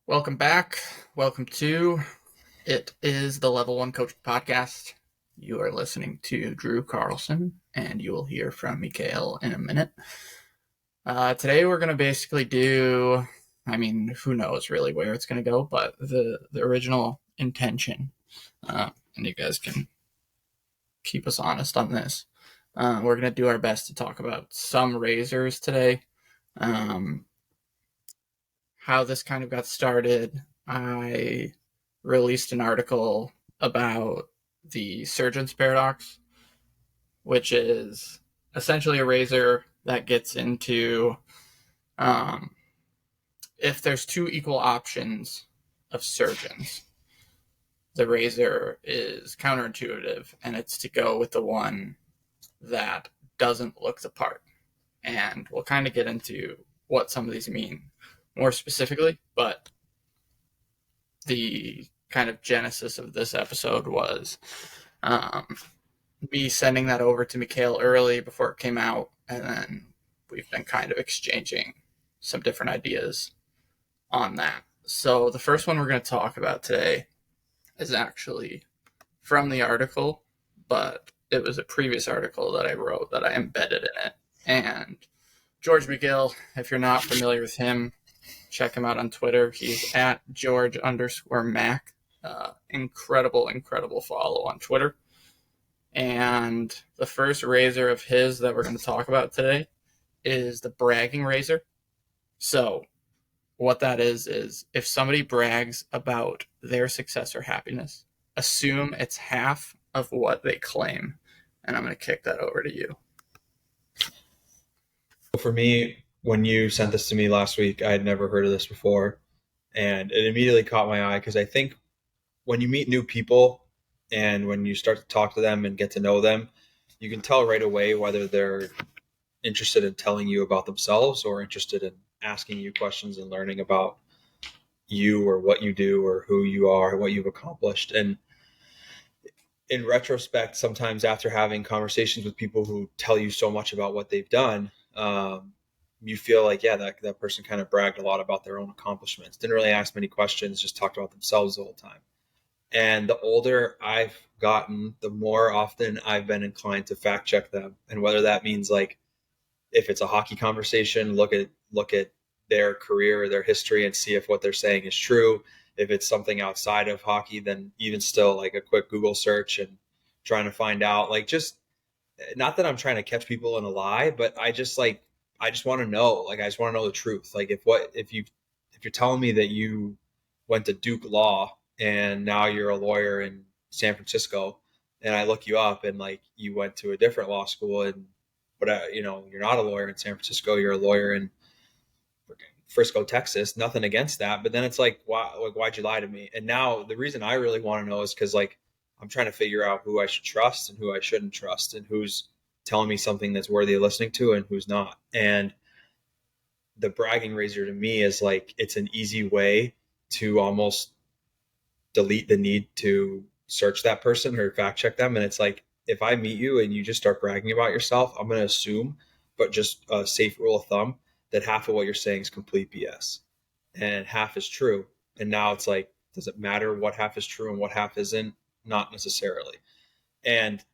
Welcome back. Welcome to It is the Level 1 Coaching Podcast. You are listening to Drew Carlson, and you will hear from Mikhail in a minute. Today we're going to basically do, who knows really where it's going to go, but the original intention, and you guys can keep us honest on this. We're going to do our best to talk about some razors today. How this kind of got started. I released an article about the surgeon's paradox, which is essentially a razor that gets into if there's two equal options of surgeons, the razor is counterintuitive, and it's to go with the one that doesn't look the part. And we'll kind of get into what some of these mean more specifically, but the kind of genesis of this episode was me sending that over to Mikhail early before it came out, and then we've been kind of exchanging some different ideas on that. So the first one we're going to talk about today is actually from the article, but it was a previous article that I wrote that I embedded in it. And George McGill, if you're not familiar with him, check him out on Twitter. He's at George_Mac. Incredible follow on Twitter. And the first razor of his that we're going to talk about today is the bragging razor. So what that is if somebody brags about their success or happiness, assume it's half of what they claim. And I'm going to kick that over to you. For me, when you sent this to me last week, I had never heard of this before. And it immediately caught my eye because I think when you meet new people and when you start to talk to them and get to know them, you can tell right away whether they're interested in telling you about themselves or interested in asking you questions and learning about you or what you do or who you are, what you've accomplished. And in retrospect, sometimes after having conversations with people who tell you so much about what they've done, you feel like, yeah, that person kind of bragged a lot about their own accomplishments. Didn't really ask many questions, just talked about themselves the whole time. And the older I've gotten, the more often I've been inclined to fact check them. And whether that means like if it's a hockey conversation, look at their career or their history and see if what they're saying is true. If it's something outside of hockey, then even still like a quick Google search and trying to find out, like, just not that I'm trying to catch people in a lie, but I just want to know, like, I just want to know the truth. Like if you're telling me that you went to Duke Law and now you're a lawyer in San Francisco, and I look you up and like you went to a different law school, and but you're not a lawyer in San Francisco, you're a lawyer in Frisco, Texas. Nothing against that, but then it's like, why'd you lie to me? And now the reason I really want to know is because like I'm trying to figure out who I should trust and who I shouldn't trust, and who's telling me something that's worthy of listening to and who's not. And the bragging razor to me is like it's an easy way to almost delete the need to search that person or fact check them. And it's like, if I meet you and you just start bragging about yourself, I'm going to assume, but just a safe rule of thumb, that half of what you're saying is complete BS and half is true. And now it's like, does it matter what half is true and what half isn't? Not necessarily. And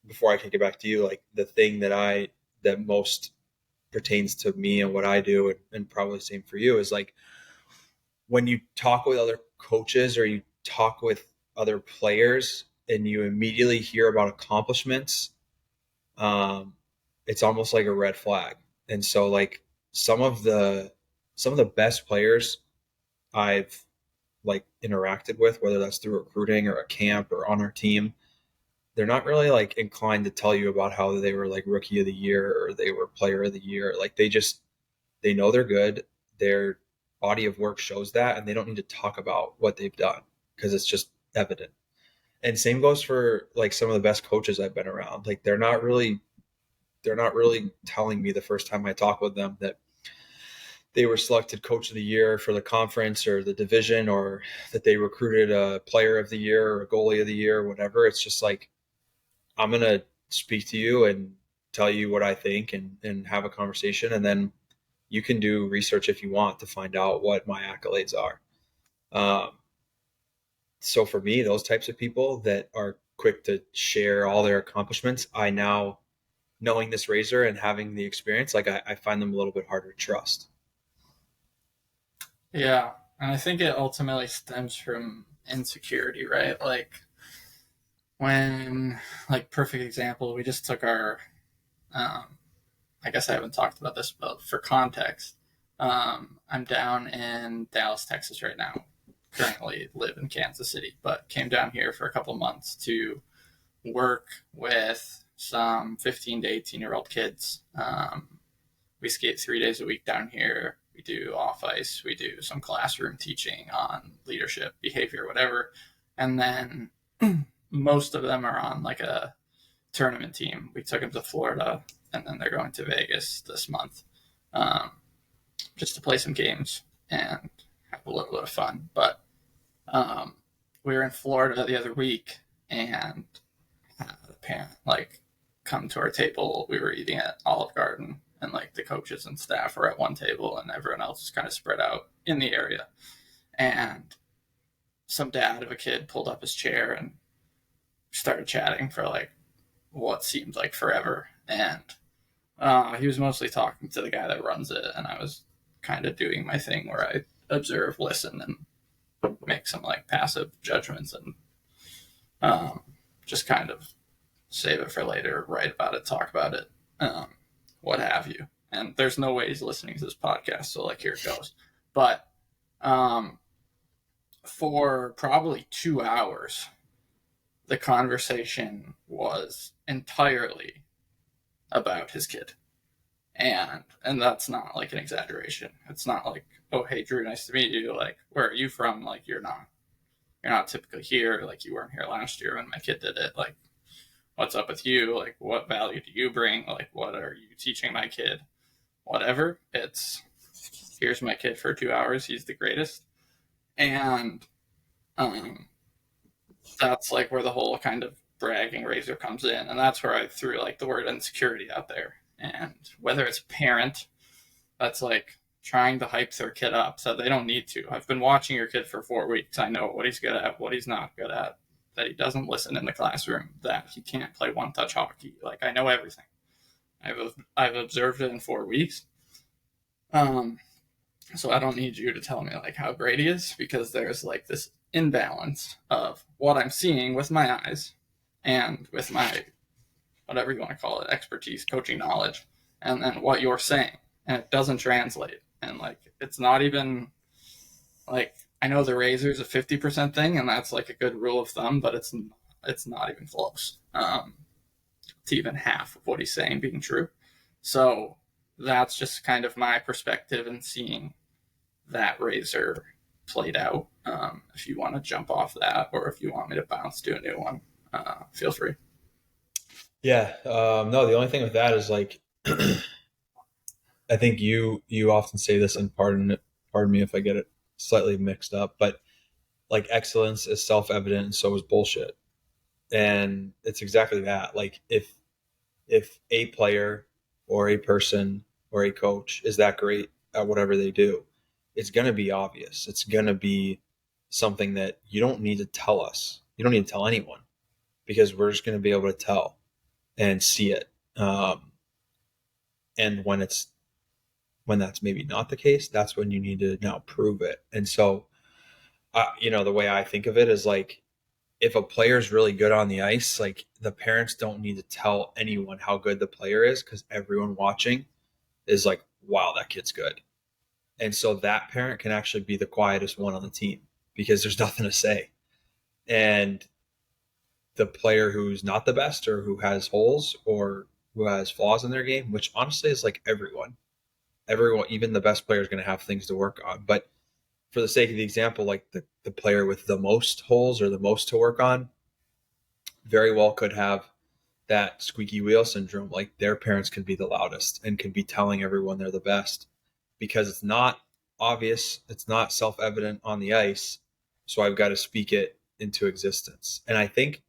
before I kick it back to you, like the thing that most pertains to me and what I do, and probably the same for you, is like when you talk with other coaches or you talk with other players and you immediately hear about accomplishments, it's almost like a red flag. And so like some of the best players I've like interacted with, whether that's through recruiting or a camp or on our team, they're not really like inclined to tell you about how they were like rookie of the year or they were player of the year. Like they know they're good. Their body of work shows that, and they don't need to talk about what they've done because it's just evident. And same goes for like some of the best coaches I've been around. Like they're not really telling me the first time I talk with them that they were selected coach of the year for the conference or the division, or that they recruited a player of the year or a goalie of the year or whatever. It's just like, I'm going to speak to you and tell you what I think, and have a conversation. And then you can do research if you want to find out what my accolades are. Um, so for me, those types of people that are quick to share all their accomplishments, I now, knowing this razor and having the experience, like I find them a little bit harder to trust. Yeah, and I think it ultimately stems from insecurity, right? Like when, like, perfect example, we just took our, um, I guess I haven't talked about this, but for context, I'm down in Dallas, Texas right now. Currently live in Kansas City, but came down here for a couple months to work with some 15 to 18-year-old kids. We skate 3 days a week down here. We do off ice. We do some classroom teaching on leadership, behavior, whatever. And then most of them are on like a tournament team. We took them to Florida, and then they're going to Vegas this month, um, just to play some games and have a little bit of fun. But um, we were in Florida the other week, and had a parent like come to our table. We were eating at Olive Garden, and like the coaches and staff were at one table, and everyone else was kind of spread out in the area. And some dad of a kid pulled up his chair and started chatting for like what seemed like forever. And he was mostly talking to the guy that runs it, and I was kind of doing my thing where I observe, listen, and make some like passive judgments, and um, just kind of save it for later, write about it, talk about it, um, what have you. And there's no way he's listening to this podcast, so like here it goes. But um, for probably 2 hours, the conversation was entirely about his kid. And that's not like an exaggeration. It's not like, oh hey Drew, nice to meet you. Like, where are you from? Like you're not typically here. Like you weren't here last year when my kid did it. Like, what's up with you? Like, what value do you bring? Like, what are you teaching my kid? Whatever. It's here's my kid for 2 hours. He's the greatest. And um, that's like where the whole kind of bragging razor comes in. And that's where I threw like the word insecurity out there. And whether it's a parent that's like trying to hype their kid up so they don't need to. I've been watching your kid for 4 weeks. I know what he's good at, what he's not good at, that he doesn't listen in the classroom, that he can't play one touch hockey. Like, I know everything. I've observed it in 4 weeks. Um, so I don't need you to tell me like how great he is, because there's like this imbalance of what I'm seeing with my eyes and with my, whatever you want to call it, expertise, coaching knowledge, and then what you're saying, and it doesn't translate. And like it's not even like, I know the razor is a 50% thing, and that's like a good rule of thumb, but it's not even close to even half of what he's saying being true. So that's just kind of my perspective in seeing that razor played out. If you want to jump off that, or if you want me to bounce to a new one, feel free. Yeah. No, the only thing with that is like, I think you often say this, and pardon me if I get it slightly mixed up, but like excellence is self-evident and so is bullshit. And it's exactly that. Like if a player or a person or a coach is that great at whatever they do, it's going to be obvious. It's going to be something that you don't need to tell us. You don't need to tell anyone, because we're just going to be able to tell and see it. And when that's maybe not the case, that's when you need to now prove it. And so, the way I think of it is like, if a player is really good on the ice, like the parents don't need to tell anyone how good the player is, because everyone watching is like, wow, that kid's good. And so that parent can actually be the quietest one on the team, because there's nothing to say. And the player who's not the best, or who has holes, or who has flaws in their game, which honestly is like everyone, even the best player is going to have things to work on. But for the sake of the example, like the player with the most holes or the most to work on very well could have that squeaky wheel syndrome. Like their parents can be the loudest and can be telling everyone they're the best, because it's not obvious, it's not self-evident on the ice. So I've got to speak it into existence. And I think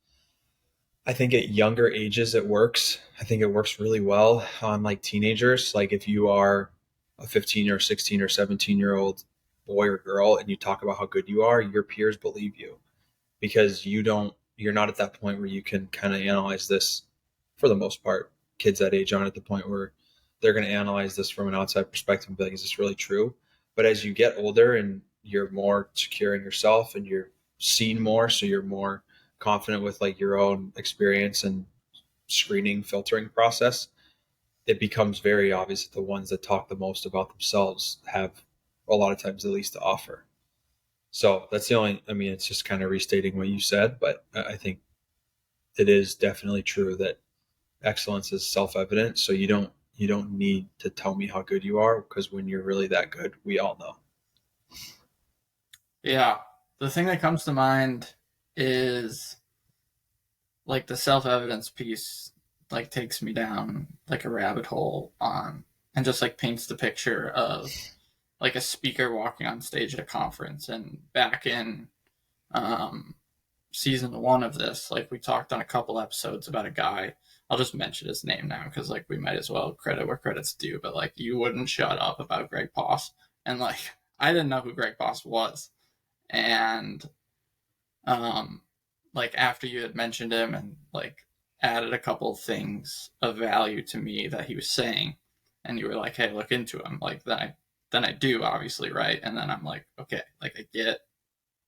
at younger ages it works. I think it works really well on like teenagers. Like if you are a 15 or 16 or 17-year-old boy or girl and you talk about how good you are, your peers believe you because you're not at that point where you can kind of analyze this for the most part. Kids that age aren't at the point where they're going to analyze this from an outside perspective and be like, is this really true? But as you get older and you're more secure in yourself and you're seen more, so you're more confident with like your own experience and screening filtering process, it becomes very obvious that the ones that talk the most about themselves have a lot of times the least to offer. So that's the only, I mean, it's just kind of restating what you said, but I think it is definitely true that excellence is self-evident. So you don't need to tell me how good you are because when you're really that good, we all know. Yeah. The thing that comes to mind is like the self-evidence piece like takes me down like a rabbit hole on and just like paints the picture of like a speaker walking on stage at a conference. And back in um season 1 of this, like we talked on a couple episodes about a guy. I'll just mention his name now because like we might as well credit where credit's due. But like you wouldn't shut up about Greg Poss, and like I didn't know who Greg Poss was, and um, like after you had mentioned him and like added a couple of things of value to me that he was saying, and you were like, "Hey, look into him." Like then I do obviously, right? And then I'm like, okay, like I get,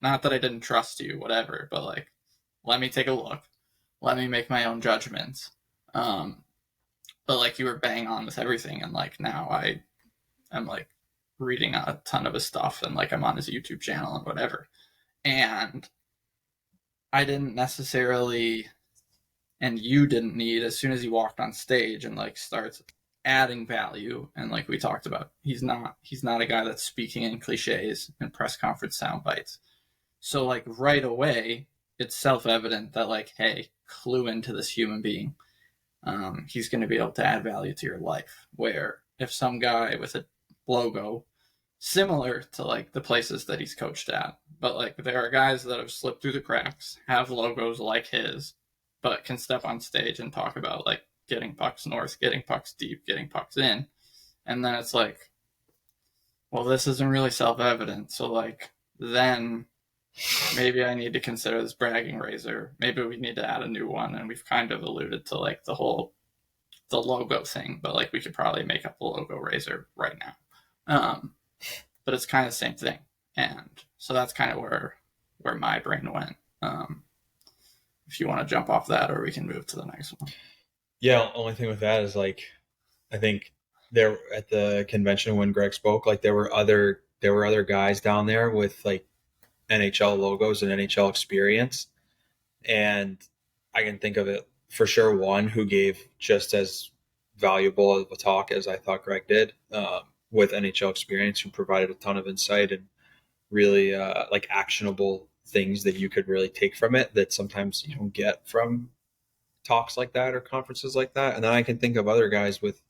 not that I didn't trust you, whatever, but like let me take a look, let me make my own judgments. Um, but like you were bang on with everything, and like now I am like reading a ton of his stuff, and like I'm on his YouTube channel and whatever, and I didn't necessarily, and you didn't need, as soon as he walked on stage and like starts adding value, and like we talked about, he's not a guy that's speaking in cliches and press conference sound bites. So like right away it's self-evident that like, hey, clue into this human being. He's going to be able to add value to your life, where if some guy with a logo similar to like the places that he's coached at. But like there are guys that have slipped through the cracks, have logos like his, but can step on stage and talk about like getting pucks north, getting pucks deep, getting pucks in. And then it's like, well, this isn't really self evident. So like then maybe I need to consider this bragging razor. Maybe we need to add a new one. And we've kind of alluded to like the logo thing, but like we could probably make up the logo razor right now. But it's kind of the same thing. And so that's kind of where my brain went. If you want to jump off that, or we can move to the next one. Yeah, only thing with that is like I think there at the convention when Greg spoke, like there were other guys down there with like NHL logos and NHL experience. And I can think of it for sure one who gave just as valuable of a talk as I thought Greg did, with NHL experience, who provided a ton of insight and really like actionable things that you could really take from it that sometimes you don't get from talks like that or conferences like that. And then I can think of other guys with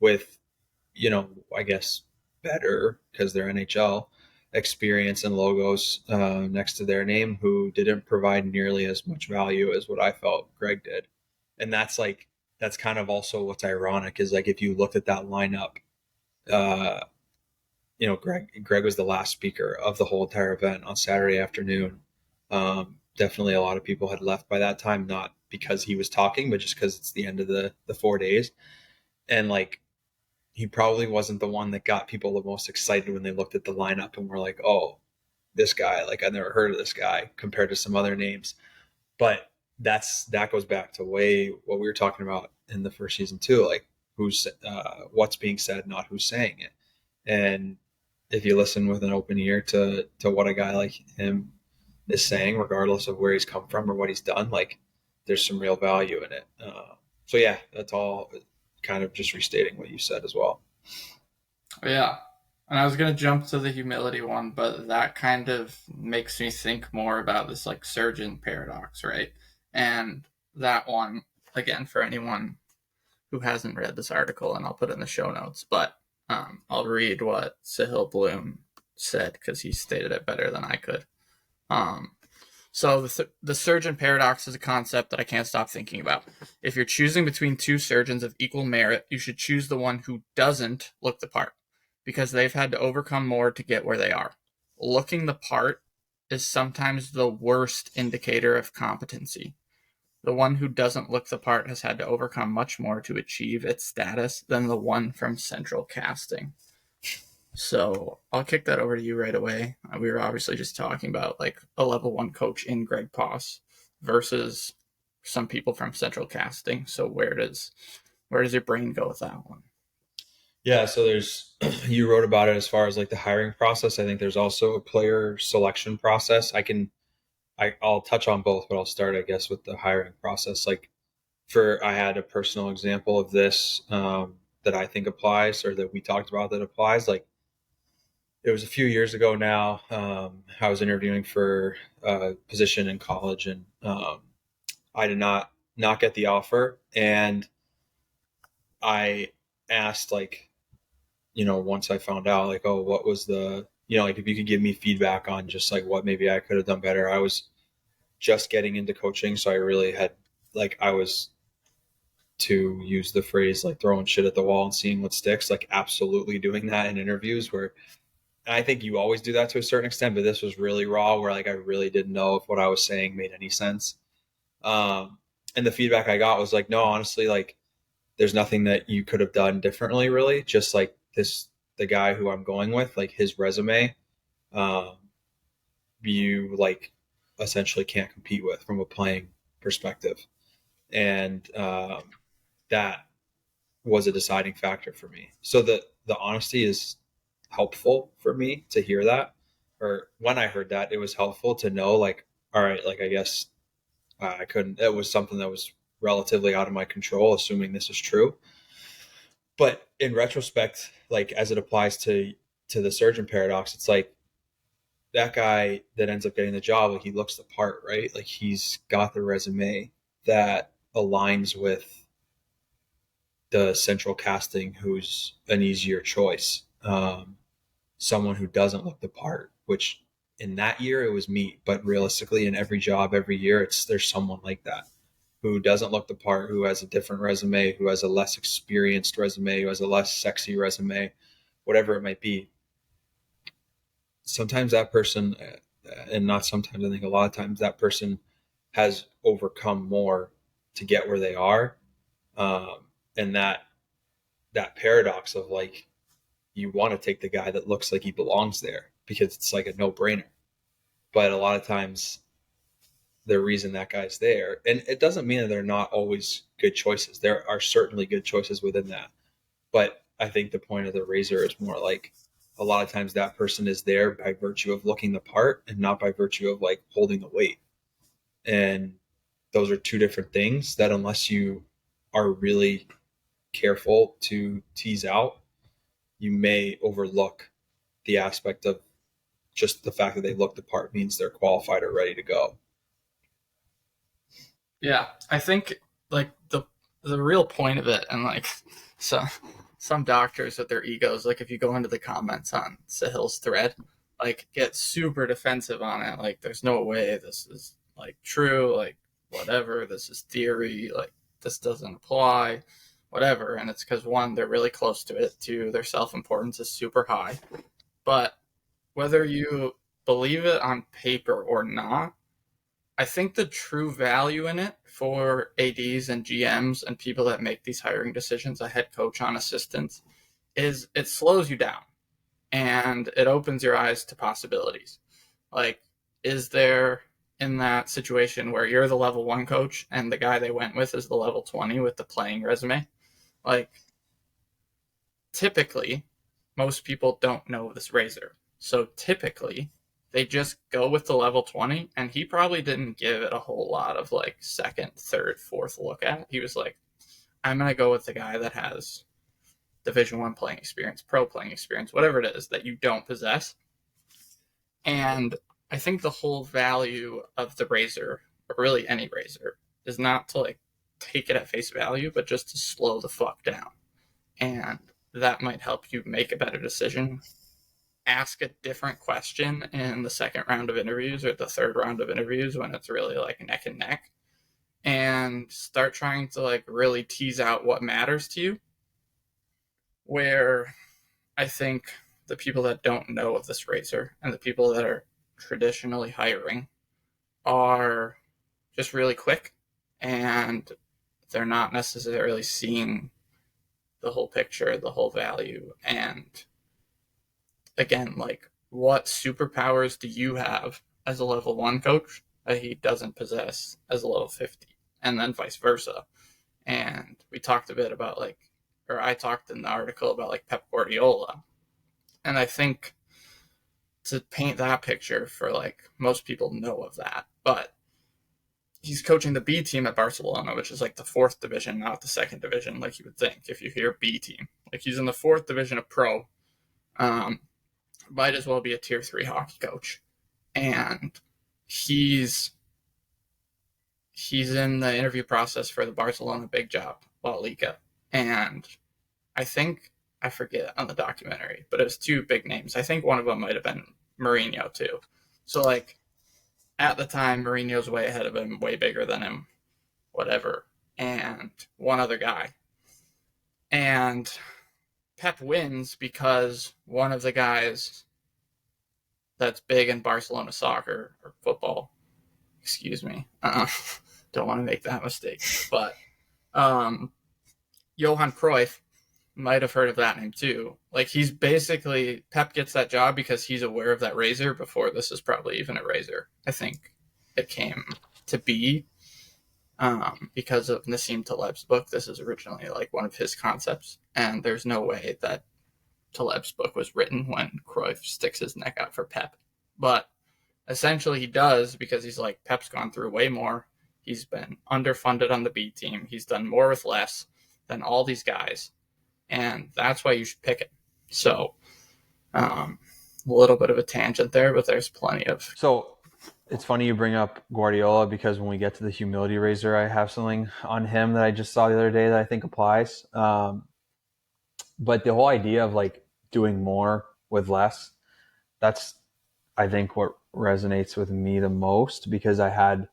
I guess better because they're NHL experience and logos next to their name who didn't provide nearly as much value as what I felt Greg did. And that's kind of also what's ironic is like if you looked at that lineup, uh, Greg was the last speaker of the whole entire event on Saturday afternoon. Definitely a lot of people had left by that time, not because he was talking, but just because it's the end of the 4 days. And like he probably wasn't the one that got people the most excited when they looked at the lineup and were like, oh, this guy, like I never heard of this guy compared to some other names. But that goes back to way what we were talking about in the first season too, like who's what's being said, not who's saying it. And if you listen with an open ear to what a guy like him is saying, regardless of where he's come from or what he's done, like there's some real value in it. So yeah, that's all kind of just restating what you said as well. Yeah. And I was going to jump to the humility one, but that kind of makes me think more about this like surgeon paradox, right? And that one, again, for anyone who hasn't read this article, and I'll put it in the show notes, but I'll read what Sahil Bloom said because he stated it better than I could. So the surgeon paradox is a concept that I can't stop thinking about. If you're choosing between two surgeons of equal merit, you should choose the one who doesn't look the part. because they've had to overcome more to get where they are. Looking the part is sometimes the worst indicator of competency. The one who doesn't look the part has had to overcome much more to achieve its status than the one from central casting. So I'll kick that over to you right away. We were obviously just talking about like a level 1 coach in Greg Poss versus some people from central casting. So where does your brain go with that one? Yeah, so there's you wrote about it as far as like the hiring process. I think there's also a player selection process. I'll touch on both, but I'll start, I guess, with the hiring process. Like I had a personal example of this that I think applies, or that we talked about that applies. Like it was a few years ago now. I was interviewing for a position in college, and I did not get the offer. And I asked, like, once I found out, like, oh, what was like, if you could give me feedback on just like what maybe I could have done better. I was just getting into coaching, so I really had, like, I was, to use the phrase, like, throwing shit at the wall and seeing what sticks, like absolutely doing that in interviews where, and I think you always do that to a certain extent, but this was really raw where like I really didn't know if what I was saying made any sense. And the feedback I got was like, no, honestly, like there's nothing that you could have done differently, really. Just like the guy who I'm going with, like his resume, um, you like essentially can't compete with from a playing perspective. And that was a deciding factor for me. So the honesty is helpful for me to hear that. Or when I heard that, it was helpful to know, like, all right, like I guess I couldn't. It was something that was relatively out of my control, assuming this is true. But in retrospect, like as it applies to the surgeon paradox, it's like that guy that ends up getting the job, like he looks the part, right? Like he's got the resume that aligns with the central casting, who's an easier choice. Someone who doesn't look the part, which in that year it was me, but realistically in every job, every year, there's someone like that who doesn't look the part, who has a different resume, who has a less experienced resume, who has a less sexy resume, whatever it might be. Sometimes that person, and not sometimes, I think a lot of times, that person has overcome more to get where they are. And that paradox of like, you want to take the guy that looks like he belongs there because it's like a no-brainer. But a lot of times the reason that guy's there, and it doesn't mean that they're not always good choices. There are certainly good choices within that. But I think the point of the razor is more like, a lot of times that person is there by virtue of looking the part and not by virtue of like holding the weight. And those are two different things that, unless you are really careful to tease out, you may overlook the aspect of just the fact that they look the part means they're qualified or ready to go. Yeah, I think like the real point of it, and like so some doctors with their egos, like if you go into the comments on Sahil's thread, like get super defensive on it, like there's no way this is like true, like whatever, this is theory, like this doesn't apply, whatever. And it's because one, they're really close to it, two, their self-importance is super high. But whether you believe it on paper or not, I think the true value in it for ADs and GMs and people that make these hiring decisions, a head coach on assistants, is it slows you down and it opens your eyes to possibilities. Like, is there in that situation where you're the level 1 coach and the guy they went with is the level 20 with the playing resume? Like, typically, most people don't know this razor. So typically, they just go with the level 20, and he probably didn't give it a whole lot of like second, third, fourth look at. He was like, I'm going to go with the guy that has Division 1 playing experience, pro playing experience, whatever it is that you don't possess. And I think the whole value of the razor, or really any razor, is not to like take it at face value, but just to slow the fuck down. And that might help you make a better decision. Ask a different question in the second round of interviews or the third round of interviews when it's really like neck and neck, and start trying to like really tease out what matters to you. Where I think the people that don't know of this razor and the people that are traditionally hiring are just really quick, and they're not necessarily seeing the whole picture, the whole value. And again, like, what superpowers do you have as a level one coach that he doesn't possess as a level 50? And then vice versa. And we talked a bit about, like, or I talked in the article about, like, Pep Guardiola. And I think to paint that picture for, like, most people know of that, but he's coaching the B team at Barcelona, which is like the fourth division, not the second division, like you would think if you hear B team. Like, he's in the fourth division of pro. Um, might as well be a tier three hockey coach, and he's he's in the interview process for the Barcelona big job, La Liga, and I think I forget on the documentary, but it was two big names. I think one of them might have been Mourinho too. So, like, at the time, Mourinho's way ahead of him, way bigger than him, whatever, and one other guy. And Pep wins because one of the guys that's big in Barcelona soccer or football, excuse me, don't want to make that mistake, but um, Johan Cruyff might have heard of that name too. Like, he's basically, Pep gets that job because he's aware of that razor before this is probably even a razor. I think it came to be because of Nassim Taleb's book. This is originally like one of his concepts, and there's no way that Taleb's book was written when Cruyff sticks his neck out for Pep. But essentially he does, because he's like, Pep's gone through way more. He's been underfunded on the B team. He's done more with less than all these guys. And that's why you should pick it. So, a little bit of a tangent there, but there's plenty of. So it's funny you bring up Guardiola, because when we get to the humility razor, I have something on him that I just saw the other day that I think applies. But the whole idea of like doing more with less, that's, I think, what resonates with me the most, because I had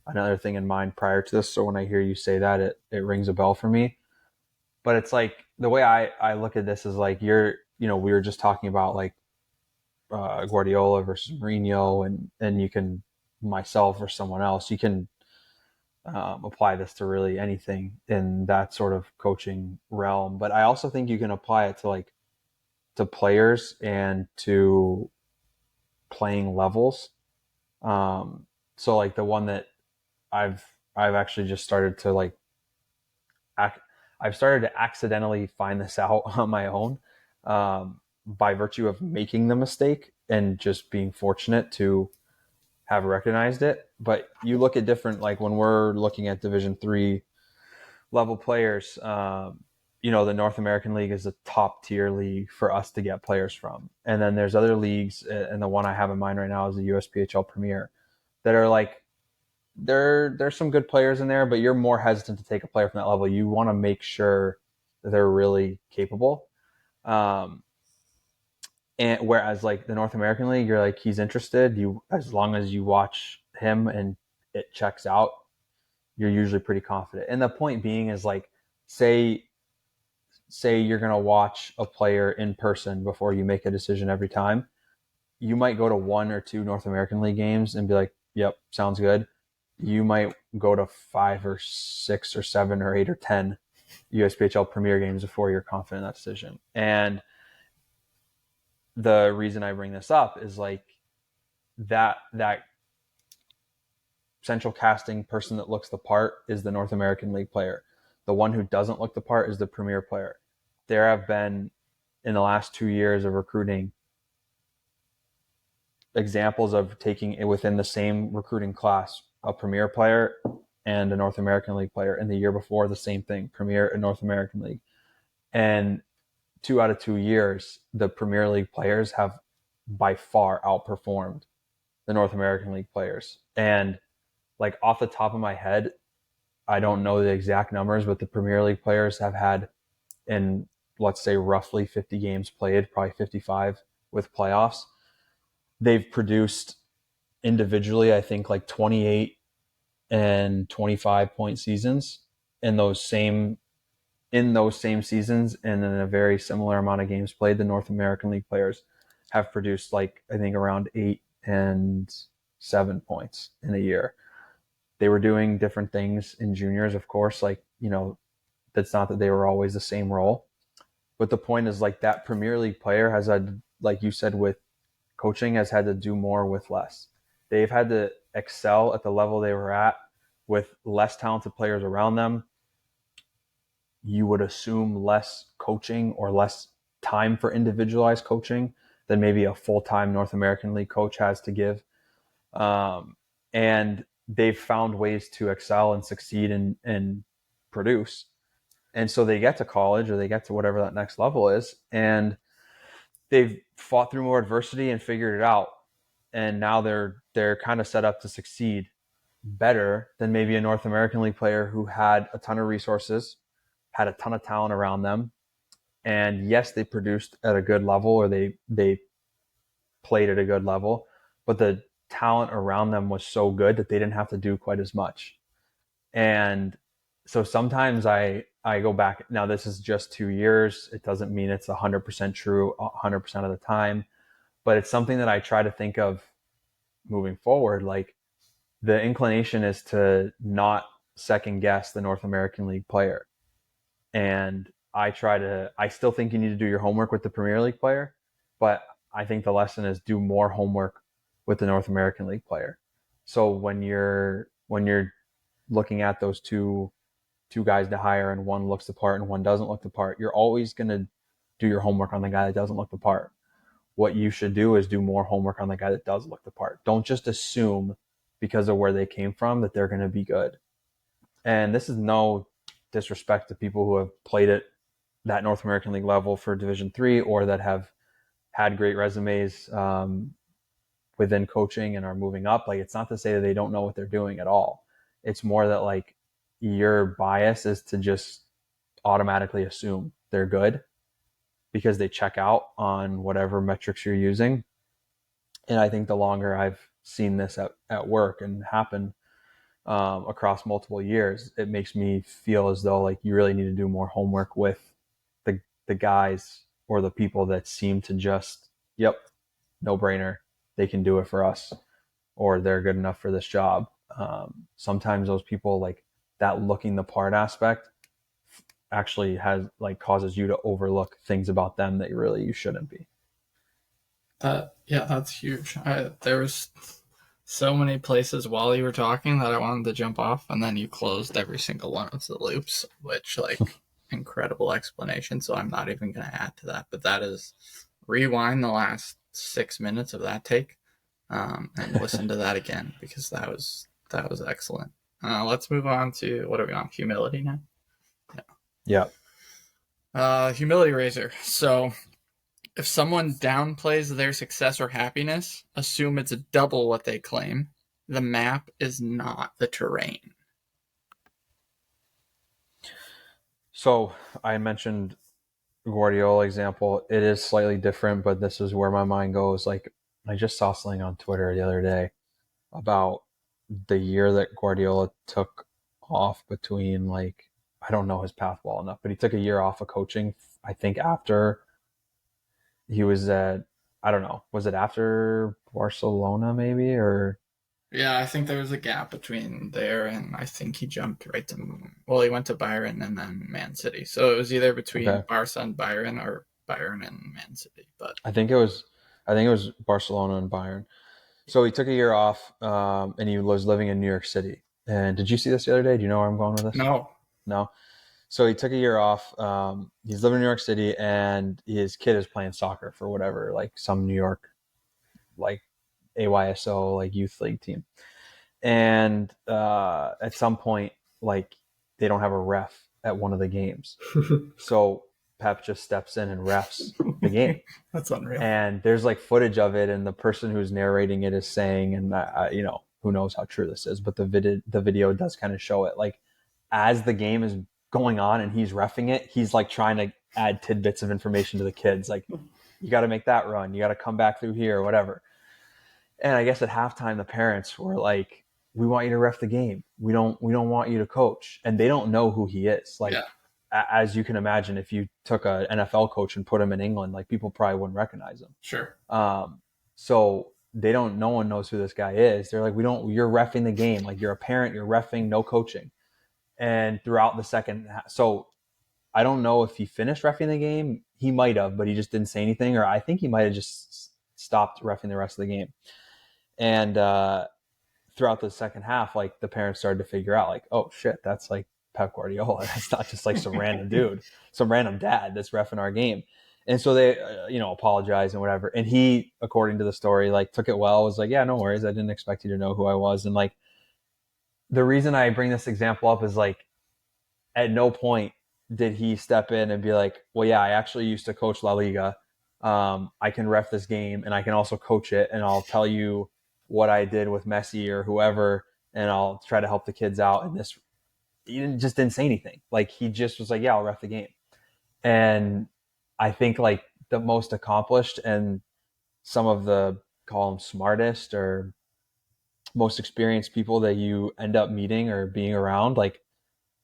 another thing in mind prior to this. So when I hear you say that, it rings a bell for me. But it's like, the way I look at this is like, we were just talking about like Guardiola versus Mourinho, and you can, myself or someone else, you can apply this to really anything in that sort of coaching realm. But I also think you can apply it to like to players and to playing levels. So like the one that I've actually just started to like I've started to accidentally find this out on my own, by virtue of making the mistake and just being fortunate to have recognized it. But you look at different, like when we're looking at Division 3 level players, the North American League is a top tier league for us to get players from. And then there's other leagues, and the one I have in mind right now is the USPHL Premier, that are like, there's some good players in there, but you're more hesitant to take a player from that level. You want to make sure that they're really capable. And whereas like the North American League, you're like, he's interested. You, as long as you watch him and it checks out, you're usually pretty confident. And the point being is like, say you're going to watch a player in person before you make a decision every time. You might go to one or two North American League games and be like, yep, sounds good. You might go to 5 or 6 or 7 or 8 or 10 USPHL Premier games before you're confident in that decision. And the reason I bring this up is like that central casting person that looks the part is the North American League player. The one who doesn't look the part is the Premier player. There have been, in the last 2 years of recruiting, examples of taking it within the same recruiting class, a Premier player and a North American League player. And the year before, the same thing, Premier and North American League. And 2 out of 2 years, the Premier League players have by far outperformed the North American League players. And like off the top of my head, I don't know the exact numbers, but the Premier League players have had, in let's say roughly 50 games played, probably 55 with playoffs, they've produced individually, I think, like 28 and 25 point seasons in those same in those same seasons and in a very similar amount of games played, the North American League players have produced like I think around 8 and 7 points in a year. They were doing different things in juniors, of course, like, that's not that they were always the same role. But the point is like that Premier League player has had, like you said, with coaching, has had to do more with less. They've had to excel at the level they were at with less talented players around them. You would assume less coaching or less time for individualized coaching than maybe a full-time North American League coach has to give. And they've found ways to excel and succeed and produce. And so they get to college or they get to whatever that next level is, and they've fought through more adversity and figured it out. And now they're kind of set up to succeed better than maybe a North American League player who had a ton of resources, had a ton of talent around them. And yes, they produced at a good level, or they played at a good level, but the talent around them was so good that they didn't have to do quite as much. And so sometimes I go back. Now this is just 2 years. It doesn't mean it's 100% true 100% of the time, but it's something that I try to think of moving forward. Like, the inclination is to not second guess the North American League player. And I still think you need to do your homework with the Premier League player, but I think the lesson is do more homework with the North American League player. So when you're looking at those two guys to hire and one looks the part and one doesn't look the part, you're always going to do your homework on the guy that doesn't look the part. What you should do is do more homework on the guy that does look the part. Don't just assume because of where they came from that they're going to be good. And this is no disrespect to people who have played at that North American League level for Division III, or that have had great resumes within coaching and are moving up. Like, it's not to say that they don't know what they're doing at all. It's more that like your bias is to just automatically assume they're good because they check out on whatever metrics you're using. And I think the longer I've seen this at work and happen across multiple years, it makes me feel as though like you really need to do more homework with the guys or the people that seem to just, yep, no brainer, they can do it for us, or they're good enough for this job. Sometimes those people, like, that looking the part aspect actually has like causes you to overlook things about them that you shouldn't be. Yeah, that's huge. There was so many places while you were talking that I wanted to jump off, and then you closed every single one of the loops, which, like, incredible explanation. So I'm not even going to add to that. But that is, rewind the last 6 minutes of that take, and listen to that again, because that was excellent. Let's move on to, what are we on? Humility now. Yeah. Humility raiser. So, if someone downplays their success or happiness, assume it's double what they claim. The map is not the terrain. So I mentioned Guardiola example. It is slightly different, but this is where my mind goes. Like, I just saw something on Twitter the other day about the year that Guardiola took off between, like, I don't know his path well enough, but he took a year off of coaching. I think after he was at, I don't know, was it after Barcelona maybe, or Yeah, I think there was a gap between there, and I think he jumped right to, well, he went to Bayern and then Man City. So it was either between okay. Barca and Bayern, or Bayern and Man City. But I think it was Barcelona and Bayern. So he took a year off, and he was living in New York City. And did you see this the other day? Do you know where I'm going with this? no. No. So he took a year off. He's living in New York City, and his kid is playing soccer for whatever, like some New York, like AYSO, like youth league team. And at some point, like, they don't have a ref at one of the games. So Pep just steps in and refs the game. That's unreal. And there's like footage of it, and the person who's narrating it is saying, and who knows how true this is, but the video does kind of show it. Like, as the game is going on and he's reffing it, he's like trying to add tidbits of information to the kids, like, you got to make that run, you got to come back through here, or whatever. And I guess at halftime, the parents were like, "We want you to ref the game. We don't want you to coach." And they don't know who he is. Like, Yeah. as you can imagine, if you took an NFL coach and put him in England, like people probably wouldn't recognize him. Sure. So they don't. No one knows who this guy is. They're like, we don't. You're reffing the game. Like you're a parent. You're reffing. No coaching. And throughout the second, so I don't know if he finished reffing the game. He might have, but he just didn't say anything. Or I think he might have just stopped reffing the rest of the game. And throughout the second half, like the parents started to figure out, like, oh shit, that's like Pep Guardiola. That's not just like some random dude, some random dad that's reffing our game. And so they, apologized and whatever. And he, according to the story, like took it well. Was like, yeah, no worries. I didn't expect you to know who I was. And like the reason I bring this example up is like at no point did he step in and be like, well, yeah, I actually used to coach La Liga. I can ref this game and I can also coach it, and I'll tell you what I did with Messi or whoever, and I'll try to help the kids out. And this, just didn't say anything. Like he just was like, yeah, I'll ref the game. And I think like the most accomplished and some of the, call them smartest or most experienced people that you end up meeting or being around, like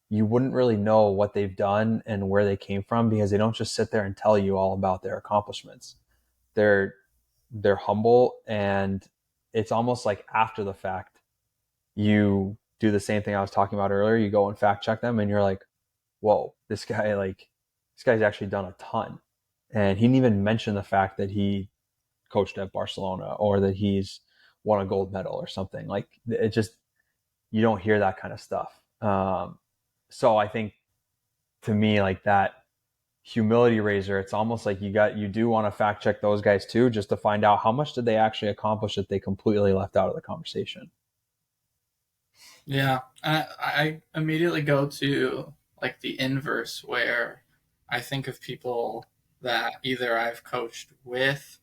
you wouldn't really know what they've done and where they came from, because they don't just sit there and tell you all about their accomplishments. They're humble, and it's almost like after the fact you do the same thing I was talking about earlier. You go and fact check them and you're like, whoa, this guy's actually done a ton. And he didn't even mention the fact that he coached at Barcelona or that he's won a gold medal or something. Like it just, you don't hear that kind of stuff. So I think, to me, like that humility raiser, it's almost like you do want to fact check those guys too, just to find out how much did they actually accomplish that they completely left out of the conversation. Yeah, I immediately go to like the inverse, where I think of people that either I've coached with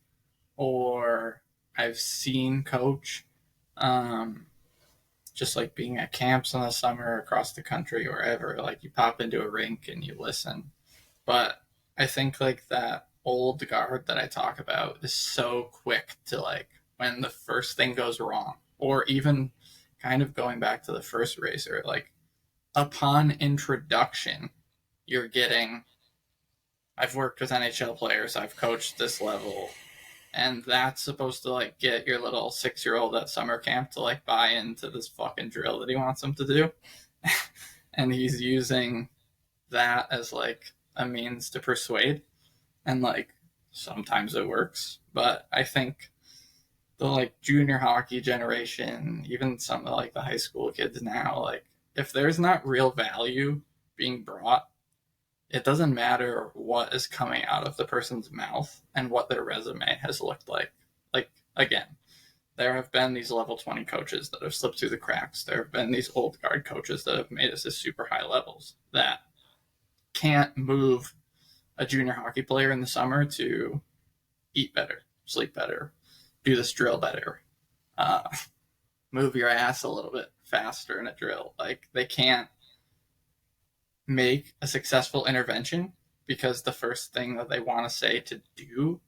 or I've seen coach, um, just like being at camps in the summer across the country, wherever. Like you pop into a rink and you listen. But I think like that old guard that I talk about is so quick to like when the first thing goes wrong, or even kind of going back to the first racer, like upon introduction, you're getting. I've worked with NHL players. I've coached this level, and that's supposed to like get your little 6-year-old at summer camp to like buy into this fucking drill that he wants him to do. And he's using that as like a means to persuade, and like sometimes it works, but I think the like junior hockey generation, even some of like the high school kids now, like if there's not real value being brought, it doesn't matter what is coming out of the person's mouth and what their resume has looked like. Like, again, there have been these level 20 coaches that have slipped through the cracks. There have been these old guard coaches that have made us to super high levels that can't move a junior hockey player in the summer to eat better, sleep better, do this drill better, uh, move your ass a little bit faster in a drill. Like, they can't make a successful intervention because the first thing that they want to say to do,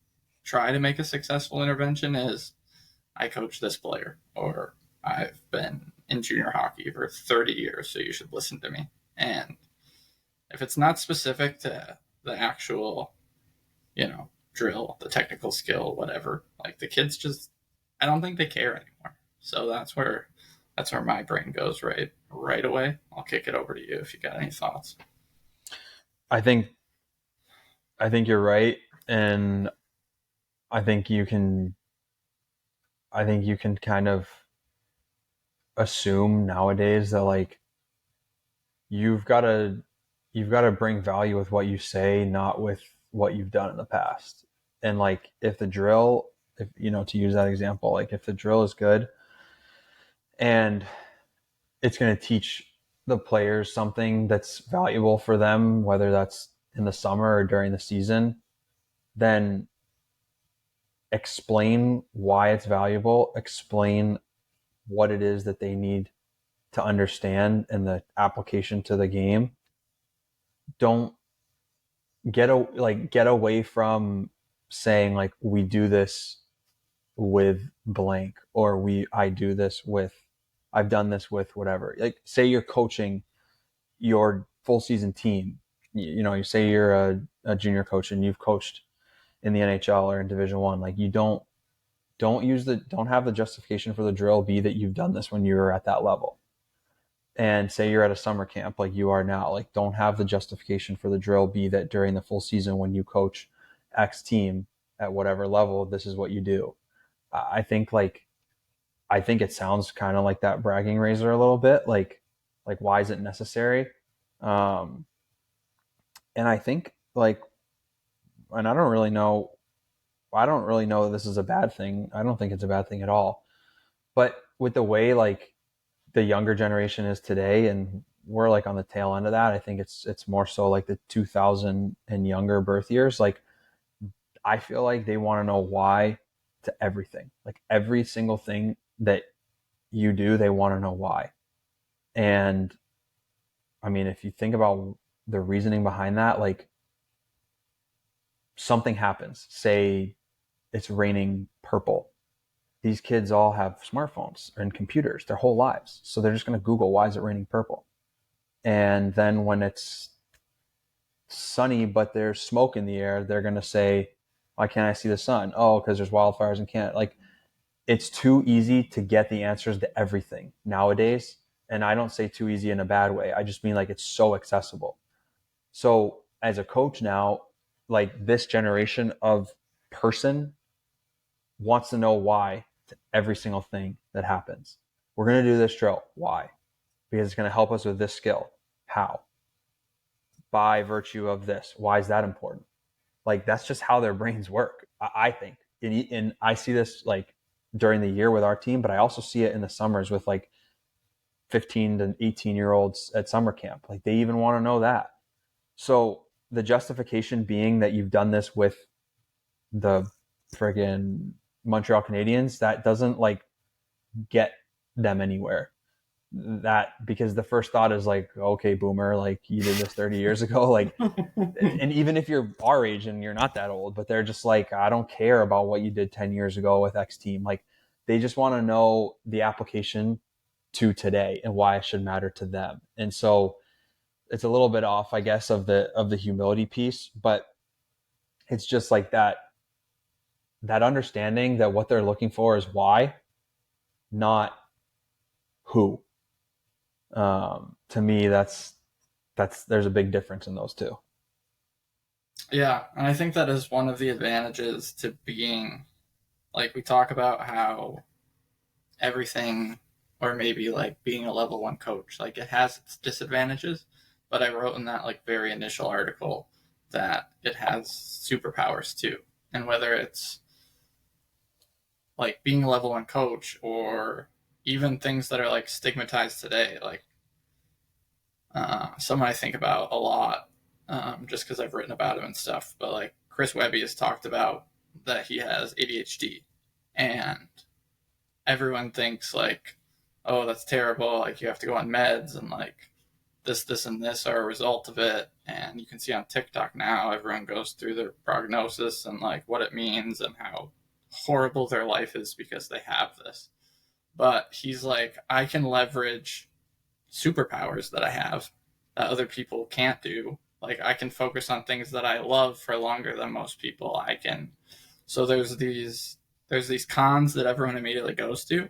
try to make a successful intervention, is I coach this player, or I've been in junior hockey for 30 years, so you should listen to me. And if it's not specific to the actual, drill, the technical skill, whatever, like the kids just, I don't think they care anymore. So that's where my brain goes right away. I'll kick it over to you if you got any thoughts. I think you're right, and I think you can kind of assume nowadays that like you've got to bring value with what you say, not with what you've done in the past. And like if the drill, if to use that example, like if the drill is good and it's going to teach the players something that's valuable for them, whether that's in the summer or during the season, then explain why it's valuable, explain what it is that they need to understand and the application to the game. Don't get away from saying like we do this with blank, or I've done this with whatever. Like say you're coaching your full season team you say you're a junior coach and you've coached in the NHL or in Division One, like you don't have the justification for the drill be that you've done this when you were at that level. And say you're at a summer camp like you are now, like don't have the justification for the drill be that during the full season when you coach X team at whatever level, this is what you do. I think it sounds kind of like that bragging razor a little bit, like why is it necessary? And I think and I don't really know that this is a bad thing. I don't think it's a bad thing at all. But with the way the younger generation is today, and we're on the tail end of that, I think it's more so like the 2000 and younger birth years. Like I feel like they want to know why to everything. Like every single thing that you do, they want to know why. And I mean, if you think about the reasoning behind that, like something happens, say it's raining purple. These kids all have smartphones and computers their whole lives. So they're just going to Google, why is it raining purple? And then when it's sunny, but there's smoke in the air, they're going to say, why can't I see the sun? Oh, because there's wildfires in Canada. Like it's too easy to get the answers to everything nowadays. And I don't say too easy in a bad way. I just mean it's so accessible. So as a coach now, this generation of person wants to know why to every single thing that happens. We're going to do this drill. Why? Because it's going to help us with this skill. How? By virtue of this. Why is that important? That's just how their brains work, I think. And I see this during the year with our team, but I also see it in the summers with 15 to 18-year-olds at summer camp. They even want to know that. So the justification being that you've done this with the friggin' Montreal Canadiens, that doesn't get them anywhere. That because the first thought is okay, boomer, you did this 30 years ago. And even if you're our age and you're not that old, but they're just I don't care about what you did 10 years ago with X team. They just want to know the application to today and why it should matter to them. And so it's a little bit off, I guess, of the humility piece, but it's just that understanding that what they're looking for is why, not who. To me, that's there's a big difference in those two. Yeah, and I think that is one of the advantages to being, we talk about how everything, or maybe being a level 1 coach, it has its disadvantages, but I wrote in that very initial article that it has superpowers too. And whether it's being a level 1 coach or even things that are stigmatized today, someone I think about a lot, just because I've written about him and stuff, but Chris Webby has talked about that he has ADHD, and everyone thinks oh, that's terrible, you have to go on meds, and this and this are a result of it. And you can see on TikTok now, everyone goes through their prognosis and what it means and how horrible their life is because they have this. But he's I can leverage superpowers that I have that other people can't do. I can focus on things that I love for longer than most people. So there's these cons that everyone immediately goes to,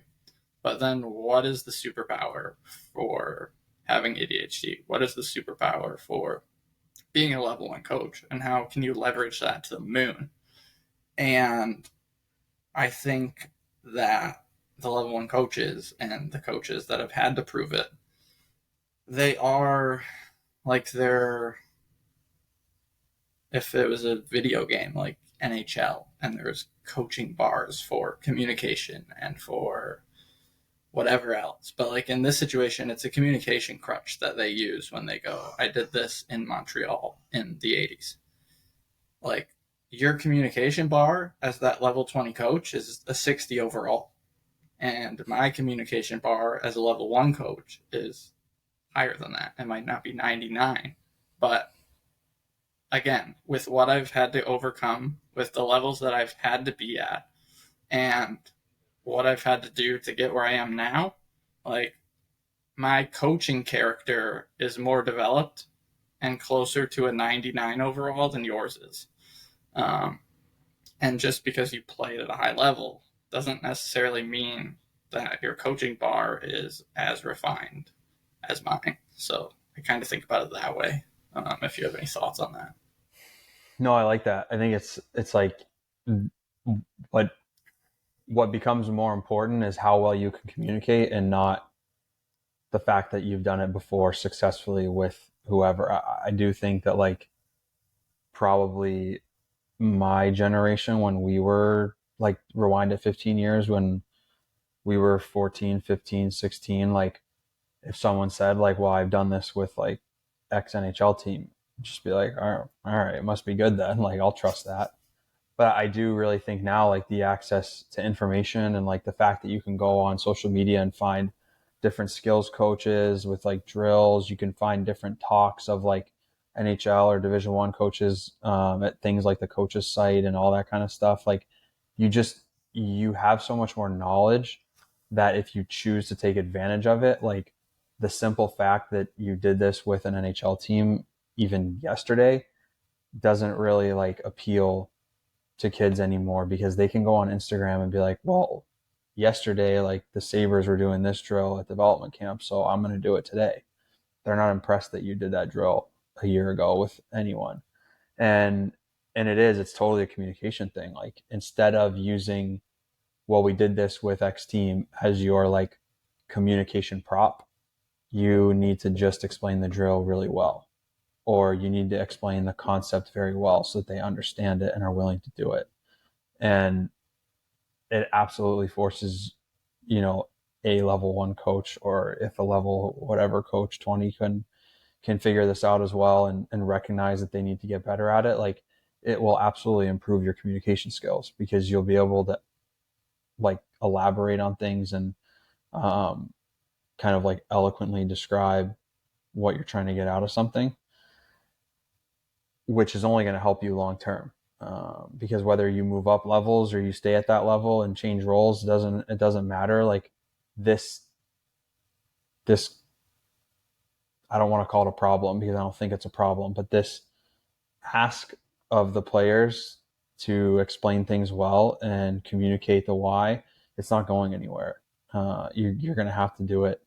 but then what is the superpower for having ADHD? What is the superpower for being a level 1 coach? And how can you leverage that to the moon? And I think that the level 1 coaches and the coaches that have had to prove it, they are they're, if it was a video game like NHL and there's coaching bars for communication and for whatever else, but in this situation, it's a communication crutch that they use when they go, I did this in Montreal in the 80s. Your communication bar as that level 20 coach is a 60 overall, and my communication bar as a level 1 coach is higher than that. It might not be 99, but again, with what I've had to overcome, with the levels that I've had to be at, and what I've had to do to get where I am now, my coaching character is more developed and closer to a 99 overall than yours is. And just because you played at a high level doesn't necessarily mean that your coaching bar is as refined as mine. So I kind of think about it that way. If you have any thoughts on that. No, I like that. I think it's like what becomes more important is how well you can communicate, and not the fact that you've done it before successfully with whoever. I do think that, like, probably my generation, when we were, like, rewind it 15 years, when we were 14, 15, 16, like, if someone said, like, well, I've done this with, like, X NHL team, just be like, all right, it must be good then. Like, I'll trust that. But I do really think now, like, the access to information and, like, the fact that you can go on social media and find different skills coaches with, like, drills, you can find different talks of, like, NHL or Division One coaches at things like the coaches site and all that kind of stuff. Like, you have so much more knowledge that if you choose to take advantage of it, like, the simple fact that you did this with an NHL team even yesterday doesn't really, like, appeal to kids anymore, because they can go on Instagram and be like, well, yesterday, like, the Sabres were doing this drill at development camp, so I'm going to do it today. They're not impressed that you did that drill a year ago with anyone. And it's totally a communication thing. Like, instead of using, well, we did this with X team as your, like, communication prop, you need to just explain the drill really well, or you need to explain the concept very well so that they understand it and are willing to do it. And it absolutely forces, a level 1 coach, or if a level whatever coach 20 can figure this out as well, and recognize that they need to get better at it. Like, it will absolutely improve your communication skills, because you'll be able to, like, elaborate on things and kind of, like, eloquently describe what you're trying to get out of something, which is only going to help you long term. Because whether you move up levels or you stay at that level and change roles, it doesn't matter. Like, this I don't want to call it a problem, because I don't think it's a problem, but this ask of the players to explain things well and communicate the why, it's not going anywhere. You're going to have to do it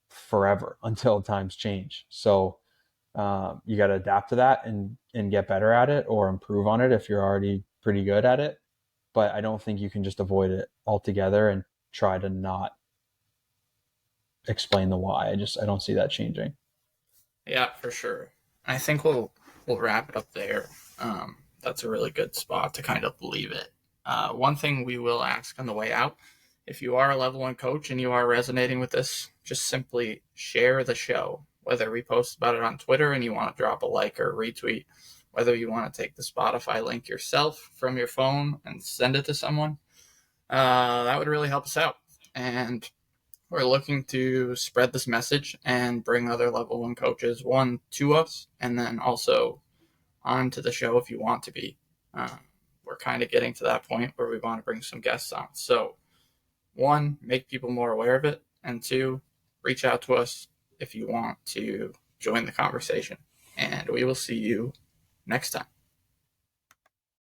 forever until times change. So you got to adapt to that and get better at it, or improve on it if you're already pretty good at it. But I don't think you can just avoid it altogether and try to not explain the why. I don't see that changing. Yeah, for sure. I think we'll wrap it up there. That's a really good spot to kind of leave it. One thing we will ask on the way out: if you are a level 1 coach and you are resonating with this, just simply share the show. Whether we post about it on Twitter and you want to drop a like or a retweet, whether you want to take the Spotify link yourself from your phone and send it to someone, that would really help us out. And we're looking to spread this message and bring other level 1 coaches, one, to us, and then also onto the show if you want to be. We're kind of getting to that point where we want to bring some guests on. So, one, make people more aware of it, and two, reach out to us if you want to join the conversation. And we will see you next time.